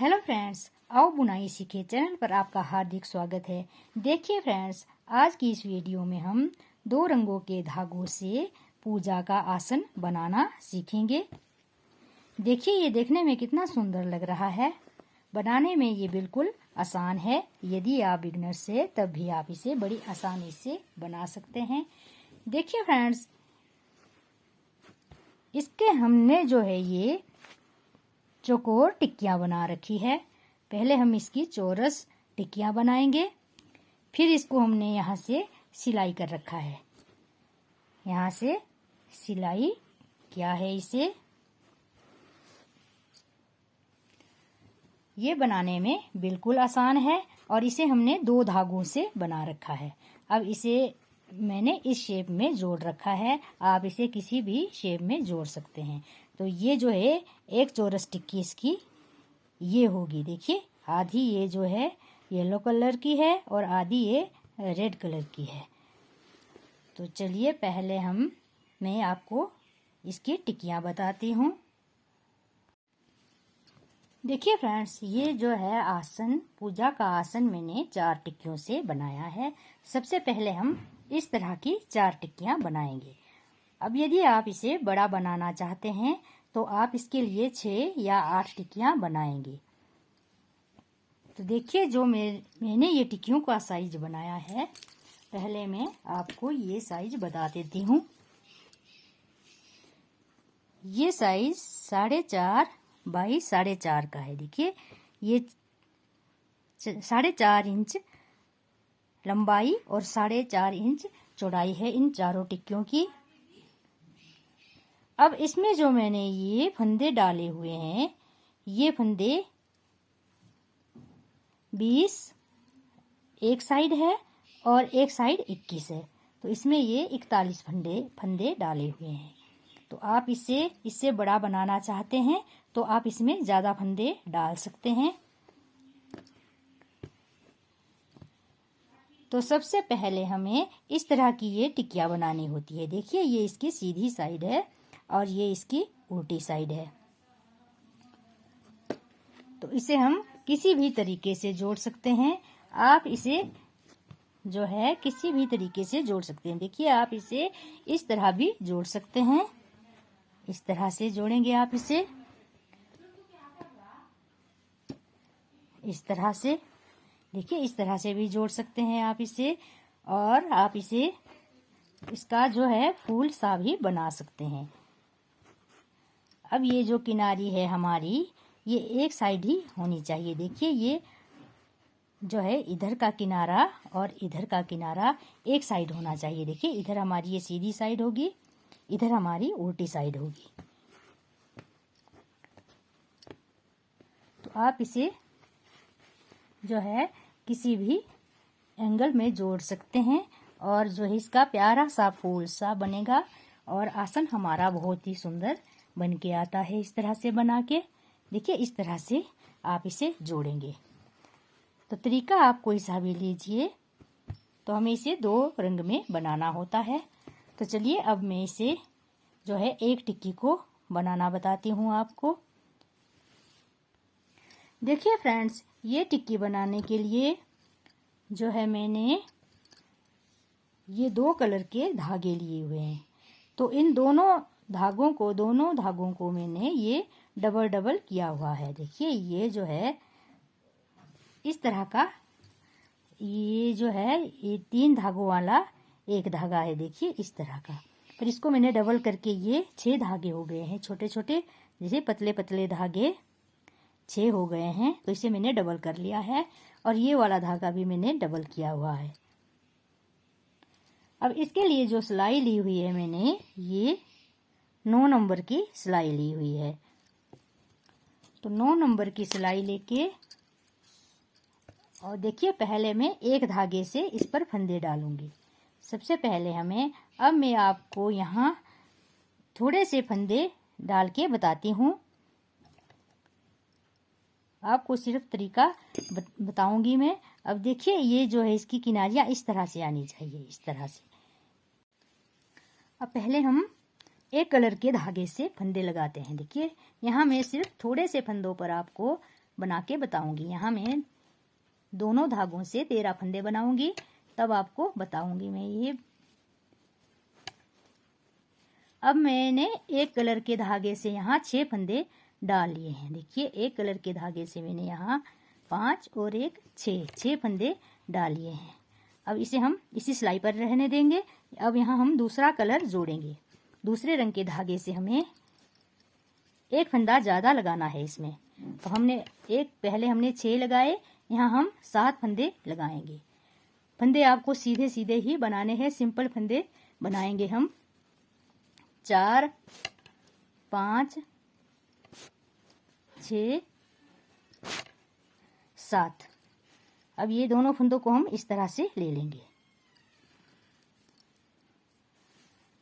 Hello friends, आओ बुनाई सीखे चैनल पर आपका हार्दिक स्वागत है। देखिए फ्रेंड्स, आज की इस वीडियो में हम 2 रंगों के धागों से पूजा का आसन बनाना सीखेंगे। देखिए ये देखने में कितना सुंदर लग रहा है। बनाने में ये बिल्कुल आसान है। यदि आप बिगनर्स है तब भी आप इसे बड़ी आसानी से बना सकते हैं। देखिए फ्रेंड्स, इसके हमने जो है ये चौकोर टिक्कियाँ बना रखी है। पहले हम इसकी चौरस टिक्कियाँ बनाएंगे, फिर इसको हमने यहाँ से सिलाई कर रखा है। यहाँ से सिलाई किया है इसे। ये बनाने में बिल्कुल आसान है और इसे हमने 2 धागों से बना रखा है। अब इसे मैंने इस शेप में जोड़ रखा है। आप इसे किसी भी शेप में जोड़ सकते हैं। तो ये जो है एक चौरस टिक्की इसकी ये होगी। देखिए आधी ये जो है येलो कलर की है और आधी ये रेड कलर की है। तो चलिए पहले मैं आपको इसकी टिक्कियाँ बताती हूँ। देखिए फ्रेंड्स, ये जो है आसन, पूजा का आसन मैंने 4 टिक्कियों से बनाया है। सबसे पहले हम इस तरह की 4 टिक्कियाँ बनाएंगे। अब यदि आप इसे बड़ा बनाना चाहते हैं तो आप इसके लिए 6 या 8 टिक्कियाँ बनाएंगे। तो देखिए जो मैंने ये टिक्कियों का साइज बनाया है, पहले मैं आपको ये साइज बता देती हूँ। ये साइज 4.5 बाई 4.5 का है। देखिए ये 4.5 इंच लंबाई और 4.5 इंच चौड़ाई है इन चारों टिक्कियों की। अब इसमें जो मैंने ये फंदे डाले हुए हैं, ये फंदे 20 एक साइड है और एक साइड 21 है। तो इसमें ये 41 फंदे डाले हुए हैं। तो आप इससे बड़ा बनाना चाहते हैं तो आप इसमें ज्यादा फंदे डाल सकते हैं। तो सबसे पहले हमें इस तरह की ये टिक्कियाँ बनानी होती है। देखिए ये इसकी सीधी साइड है और ये इसकी उल्टी साइड है। तो इसे हम किसी भी तरीके से जोड़ सकते हैं। आप इसे जो है किसी भी तरीके से जोड़ सकते हैं। देखिए आप इसे इस तरह भी जोड़ सकते हैं। इस तरह से जोड़ेंगे आप इसे, इस तरह से। देखिए इस तरह से भी जोड़ सकते हैं आप इसे, और आप इसका जो है फूल सा भी बना सकते हैं। अब ये जो किनारी है हमारी, ये एक साइड ही होनी चाहिए। देखिए ये जो है इधर का किनारा और इधर का किनारा एक साइड होना चाहिए। देखिए इधर हमारी ये सीधी साइड होगी, इधर हमारी उल्टी साइड होगी। तो आप इसे जो है किसी भी एंगल में जोड़ सकते हैं और जो है इसका प्यारा सा फूल सा बनेगा और आसन हमारा बहुत ही सुंदर बन के आता है इस तरह से बना के। देखिए इस तरह से आप इसे जोड़ेंगे। तो तरीका आप कोई सा भी लीजिए। तो हमें इसे 2 रंग में बनाना होता है। तो चलिए अब मैं इसे जो है एक टिक्की को बनाना बताती हूँ आपको। देखिए फ्रेंड्स, ये टिक्की बनाने के लिए जो है मैंने ये 2 कलर के धागे लिए हुए हैं। तो इन दोनों धागों को मैंने ये डबल किया हुआ है। देखिए ये जो है इस तरह का, ये जो है ये 3 धागों वाला एक धागा है। देखिए इस तरह का, पर इसको मैंने डबल करके ये 6 धागे हो गए हैं। छोटे छोटे जैसे पतले पतले धागे 6 हो गए हैं। तो इसे मैंने डबल कर लिया है और ये वाला धागा भी मैंने डबल किया हुआ है। अब इसके लिए जो सिलाई ली हुई है मैंने, ये 9 नंबर की सिलाई ली हुई है। तो 9 नंबर की सिलाई लेके और देखिए पहले मैं एक धागे से इस पर फंदे डालूंगी। सबसे पहले अब मैं आपको यहाँ थोड़े से फंदे डाल के बताती हूँ। आपको सिर्फ तरीका बताऊंगी मैं। अब देखिए ये जो है इसकी किनारियाँ इस तरह से आनी चाहिए, इस तरह से। अब पहले हम एक कलर के धागे से फंदे लगाते हैं। देखिए यहाँ मैं सिर्फ थोड़े से फंदों पर आपको बना के बताऊंगी। यहाँ मैं दोनों धागों से 13 फंदे बनाऊंगी, तब आपको बताऊंगी मैं ये। अब मैंने एक कलर के धागे से यहाँ 6 फंदे डाल लिए हैं। देखिए, एक कलर के धागे से मैंने यहाँ 5 और 1 6 फंदे डाल लिए हैं। अब इसे हम इसी सिलाई पर रहने देंगे। अब यहाँ हम दूसरा कलर जोड़ेंगे। दूसरे रंग के धागे से हमें एक फंदा ज़्यादा लगाना है इसमें। तो पहले हमने 6 लगाए, यहाँ हम 7 फंदे लगाएंगे। फंदे आपको सीधे सीधे ही बनाने हैं, सिंपल फंदे बनाएंगे हम। 4 5 6 7। अब ये दोनों फंदों को हम इस तरह से ले लेंगे।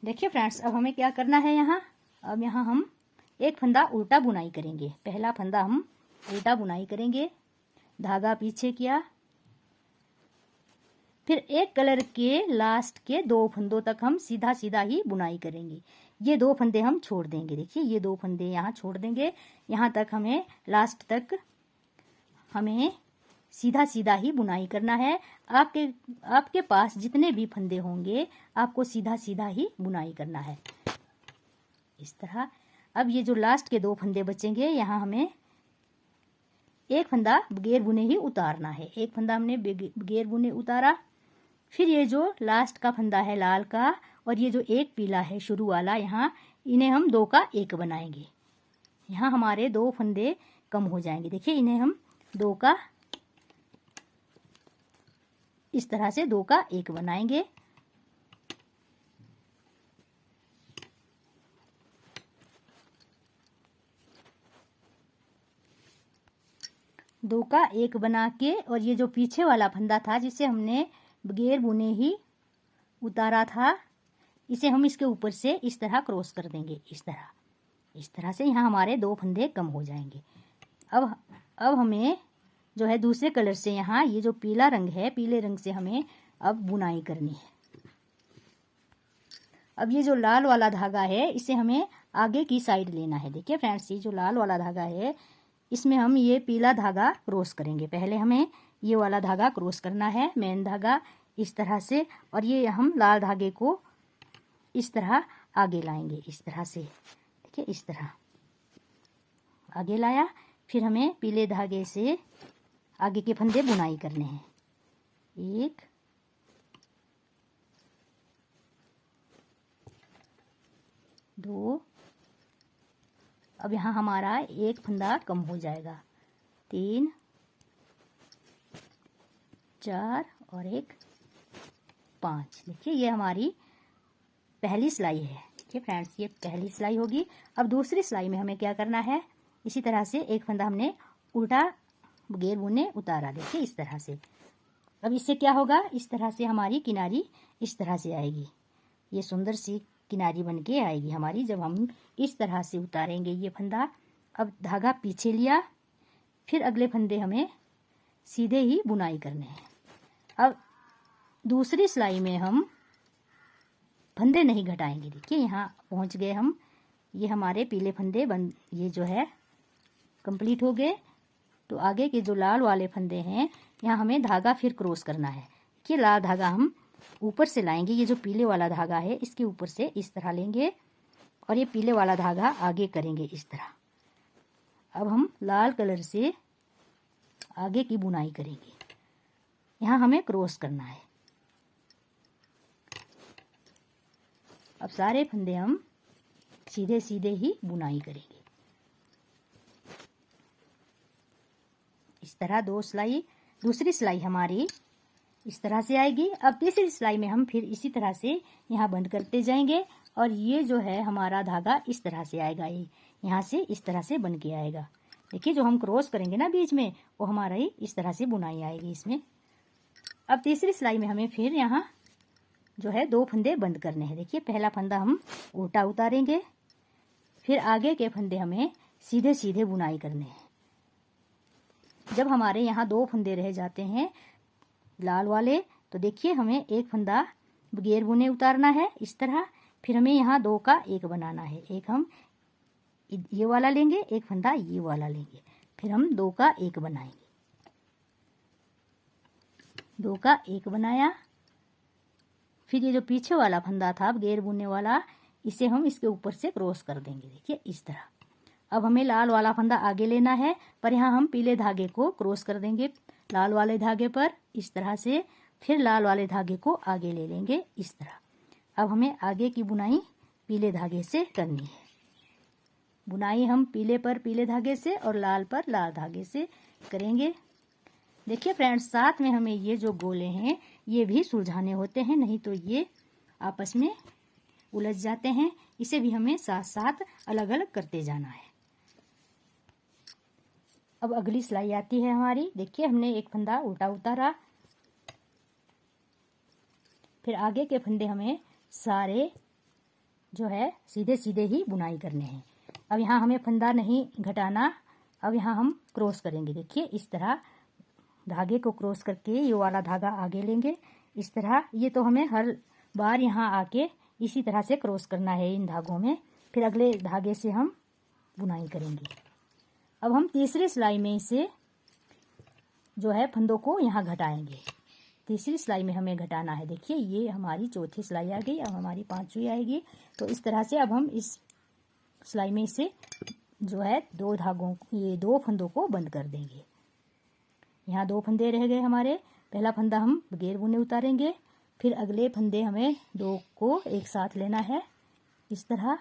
देखिए फ्रेंड्स, अब हमें क्या करना है अब यहाँ हम एक फंदा उल्टा बुनाई करेंगे। पहला फंदा हम उल्टा बुनाई करेंगे, धागा पीछे किया, फिर एक कलर के लास्ट के 2 फंदों तक हम सीधा सीधा ही बुनाई करेंगे। ये 2 फंदे हम छोड़ देंगे। देखिए, ये 2 फंदे यहाँ छोड़ देंगे। यहाँ तक हमें लास्ट तक हमें सीधा सीधा ही बुनाई करना है। आपके पास जितने भी फंदे होंगे आपको सीधा सीधा ही बुनाई करना है, इस तरह। अब ये जो लास्ट के 2 फंदे बचेंगे, यहाँ हमें एक फंदा बगैर बुने ही उतारना है। एक फंदा हमने बगैर बुने उतारा, फिर ये जो लास्ट का फंदा है लाल का और ये जो एक पीला है शुरू वाला, यहाँ इन्हें हम 2 का 1 बनाएंगे। यहाँ हमारे 2 फंदे कम हो जाएंगे। देखिए, इन्हें हम 2 का इस तरह से 2 का 1 बनाएंगे। दो का 1 बना के, और ये जो पीछे वाला फंदा था जिसे हमने बगैर बुने ही उतारा था, इसे हम इसके ऊपर से इस तरह क्रॉस कर देंगे। इस तरह से यहाँ हमारे 2 फंदे कम हो जाएंगे। अब हमें जो है दूसरे कलर से यहाँ ये जो पीला रंग है, पीले रंग से हमें अब बुनाई करनी है। अब ये जो लाल वाला धागा है इसे हमें आगे की साइड लेना है। देखिए फ्रेंड्स, ये जो लाल वाला धागा है इसमें हम ये पीला धागा क्रॉस करेंगे। पहले हमें ये वाला धागा क्रॉस करना है, मेन धागा, इस तरह से, और ये हम लाल धागे को इस तरह आगे लाएंगे, इस तरह से। देखिए, इस तरह आगे लाया। फिर हमें पीले धागे से आगे के फंदे बुनाई करने हैं। 1 2, अब यहाँ हमारा एक फंदा कम हो जाएगा। 3 4 और 1 5। देखिए, ये हमारी पहली सिलाई है। देखिए फ्रेंड्स, ये पहली सिलाई होगी। अब दूसरी सिलाई में हमें क्या करना है, इसी तरह से एक फंदा हमने उल्टा बगैर बुने उतारा। देखिए, इस तरह से। अब इससे क्या होगा, इस तरह से हमारी किनारी इस तरह से आएगी। ये सुंदर सी किनारी बन के आएगी हमारी जब हम इस तरह से उतारेंगे ये फंदा। अब धागा पीछे लिया, फिर अगले फंदे हमें सीधे ही बुनाई करने हैं। अब दूसरी सिलाई में हम फंदे नहीं घटाएंगे। देखिए, यहाँ पहुँच गए हम। ये हमारे पीले फंदे ये जो है कंप्लीट हो गए। तो आगे के जो लाल वाले फंदे हैं यहाँ हमें धागा फिर क्रॉस करना है। कि लाल धागा हम ऊपर से लाएंगे, ये जो पीले वाला धागा है इसके ऊपर से इस तरह लेंगे और ये पीले वाला धागा आगे करेंगे इस तरह। अब हम लाल कलर से आगे की बुनाई करेंगे। यहाँ हमें क्रॉस करना है। अब सारे फंदे हम सीधे सीधे ही बुनाई करेंगे। इस तरह 2 सिलाई। दूसरी सिलाई हमारी इस तरह से आएगी। अब तीसरी सिलाई में हम फिर इसी तरह से यहाँ बंद करते जाएंगे और ये जो है हमारा धागा इस तरह से आएगा। ये यहाँ से इस तरह से बन के आएगा। देखिए, जो हम क्रॉस करेंगे ना बीच में, वो हमारा ही इस तरह से बुनाई आएगी इसमें। अब तीसरी सिलाई में हमें फिर यहाँ जो है 2 फंदे बंद करने हैं। देखिए, पहला फंदा हम उल्टा उतारेंगे, फिर आगे के फंदे हमें सीधे सीधे बुनाई करने हैं। जब हमारे यहाँ 2 फंदे रह जाते हैं लाल वाले, तो देखिए हमें एक फंदा बगैर बुने उतारना है इस तरह। फिर हमें यहाँ 2 का 1 बनाना है। एक हम ये वाला लेंगे, एक फंदा ये वाला लेंगे, फिर हम 2 का 1 बनाएंगे। 2 का 1 बनाया। फिर ये जो पीछे वाला फंदा था बगैर बुनने वाला, इसे हम इसके ऊपर से क्रॉस कर देंगे, देखिए इस तरह। अब हमें लाल वाला फंदा आगे लेना है, पर यहाँ हम पीले धागे को क्रॉस कर देंगे लाल वाले धागे पर इस तरह से। फिर लाल वाले धागे को आगे ले लेंगे इस तरह। अब हमें आगे की बुनाई पीले धागे से करनी है। बुनाई हम पीले पर पीले धागे से और लाल पर लाल धागे से करेंगे। देखिए फ्रेंड्स, साथ में हमें ये जो गोले हैं ये भी सुलझाने होते हैं, नहीं तो ये आपस में उलझ जाते हैं। इसे भी हमें साथ साथ अलग अलग करते जाना है। अब अगली सिलाई आती है हमारी। देखिए हमने एक फंदा उल्टा उतारा, फिर आगे के फंदे हमें सारे जो है सीधे सीधे ही बुनाई करने हैं। अब यहाँ हमें फंदा नहीं घटाना, अब यहाँ हम क्रॉस करेंगे। देखिए इस तरह धागे को क्रॉस करके ये वाला धागा आगे लेंगे इस तरह। ये तो हमें हर बार यहाँ आके इसी तरह से क्रॉस करना है इन धागों में। फिर अगले धागे से हम बुनाई करेंगे। अब हम तीसरी सिलाई में इसे जो है फंदों को यहाँ घटाएंगे। तीसरी सिलाई में हमें घटाना है। देखिए ये हमारी चौथी सिलाई आ गई, अब हमारी पांचवी आएगी। तो इस तरह से अब हम इस सिलाई में इसे जो है 2 धागों ये 2 फंदों को बंद कर देंगे। यहाँ 2 फंदे रह गए हमारे। पहला फंदा हम बगैर बुने उतारेंगे, फिर अगले फंदे हमें 2 को एक साथ लेना है इस तरह।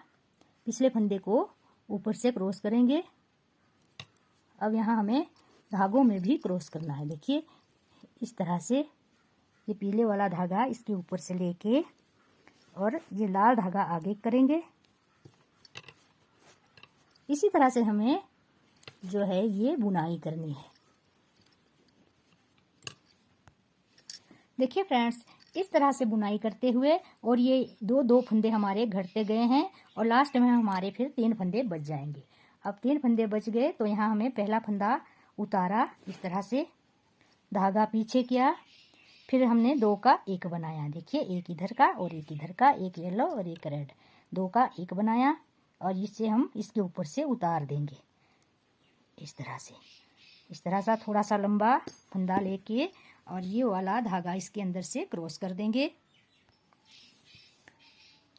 पिछले फंदे को ऊपर से क्रॉस करेंगे। अब यहाँ हमें धागों में भी क्रॉस करना है। देखिए इस तरह से ये पीले वाला धागा इसके ऊपर से लेके और ये लाल धागा आगे करेंगे। इसी तरह से हमें जो है ये बुनाई करनी है। देखिए फ्रेंड्स, इस तरह से बुनाई करते हुए और ये 2 फंदे हमारे घटते गए हैं और लास्ट में हमारे फिर 3 फंदे बच जाएंगे। अब 3 फंदे बच गए तो यहाँ हमें पहला फंदा उतारा इस तरह से, धागा पीछे किया, फिर हमने 2 का 1 बनाया। देखिए एक इधर का और एक इधर का, एक येलो और एक रेड, 2 का 1 बनाया और इससे हम इसके ऊपर से उतार देंगे इस तरह से। इस तरह सा थोड़ा सा लंबा फंदा लेके और ये वाला धागा इसके अंदर से क्रॉस कर देंगे।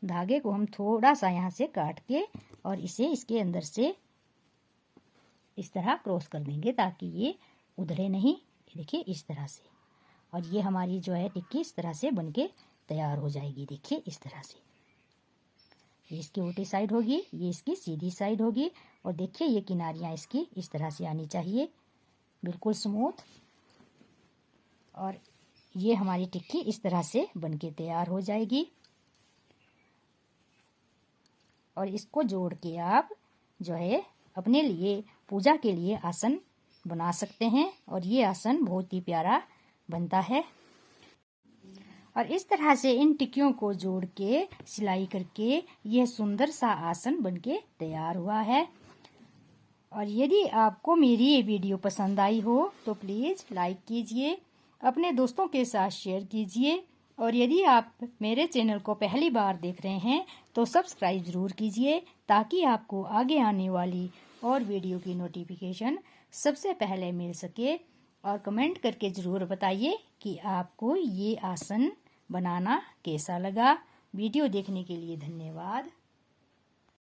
धागे को हम थोड़ा सा यहाँ से काट के और इसे इसके अंदर से इस तरह क्रॉस कर देंगे ताकि ये उधरे नहीं। देखिए इस तरह से, और ये हमारी जो है टिक्की इस तरह से बनके तैयार हो जाएगी। देखिए इस तरह से ये इसकी उल्टी साइड होगी, ये इसकी सीधी साइड होगी और देखिए ये किनारियाँ इसकी इस तरह से आनी चाहिए, बिल्कुल स्मूथ। और ये हमारी टिक्की इस तरह से बनके तैयार हो जाएगी। और इसको जोड़ के आप जो है अपने लिए पूजा के लिए आसन बना सकते हैं और ये आसन बहुत ही प्यारा बनता है। और इस तरह से इन टिक्कियों को जोड़ के सिलाई करके यह सुंदर सा आसन बनके तैयार हुआ है। और यदि आपको मेरी ये वीडियो पसंद आई हो तो प्लीज़ लाइक कीजिए, अपने दोस्तों के साथ शेयर कीजिए और यदि आप मेरे चैनल को पहली बार देख रहे हैं तो सब्सक्राइब ज़रूर कीजिए ताकि आपको आगे आने वाली और वीडियो की नोटिफिकेशन सबसे पहले मिल सके। और कमेंट करके ज़रूर बताइए कि आपको ये आसन बनाना कैसा लगा। वीडियो देखने के लिए धन्यवाद।